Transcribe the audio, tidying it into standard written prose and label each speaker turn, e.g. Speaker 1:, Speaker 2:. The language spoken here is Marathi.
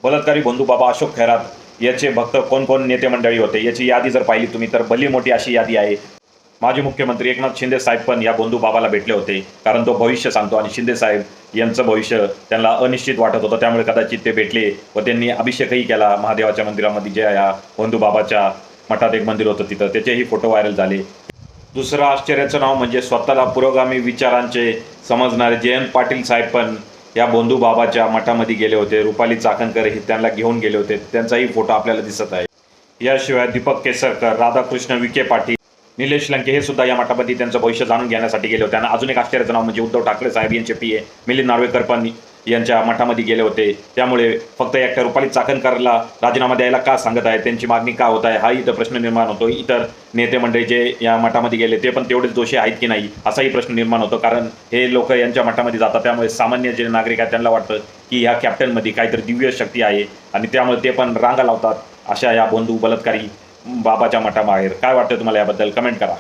Speaker 1: बलात्कारी बंधू बाबा अशोक खैरात याचे भक्त कोण कोण नेते मंडळी होते याची यादी जर पाहिली तुम्ही तर भली मोठी अशी यादी आहे। माजी मुख्यमंत्री एकनाथ शिंदे साहेब पण या बंधू बाबाला भेटले होते, कारण तो भविष्य सांगतो आणि शिंदे साहेब यांचं भविष्य त्यांना अनिश्चित वाटत होतं, त्यामुळे कदाचित ते भेटले व त्यांनी अभिषेकही केला महादेवाच्या मंदिरामध्ये, जे या बंधू बाबाच्या मठात एक मंदिर होतं तिथं, त्याचेही फोटो व्हायरल झाले। दुसरं आश्चर्याचं नाव म्हणजे स्वतःला पुरोगामी विचारांचे समजणारे जयंत पाटील साहेब पण या बंधू बाबाच्या मठामध्ये गेले होते। रुपाली चाकणकर हे त्यांना घेऊन गेले होते, त्यांचाही फोटो आपल्याला दिसत आहे। याशिवाय दीपक केसरकर, राधाकृष्ण विखे पाटील, निलेश लंके हे सुद्धा या मठामध्ये त्यांचं भविष्य जाणून घेण्यासाठी गेले होते। आणि अजून एक आश्चर्याचं नाव म्हणजे उद्धव ठाकरे साहेब यांचे पीए मिलिंद नार्वेकर पण यांच्या मठामध्ये गेले होते। त्यामुळे फक्त एकट्या रुपाली चाकणकरला राजीनामा द्यायला का सांगत आहे, त्यांची मागणी का होत आहे, हा इथं प्रश्न निर्माण होतो। इतर नेते मंडळी जे या मठामध्ये गेले ते पण तेवढेच दोषी आहेत की नाही असाही प्रश्न निर्माण होतो, कारण हे लोक यांच्या मठामध्ये जातात, त्यामुळे सामान्य जे नागरिक आहेत त्यांना वाटतं की ह्या कॅप्टनमध्ये काहीतरी दिव्य शक्ती आहे आणि त्यामुळे ते पण रांगा लावतात अशा या बंधू बलात्कारी बाबाच्या मठाबाहेर। काय वाटतं तुम्हाला याबद्दल, कमेंट करा।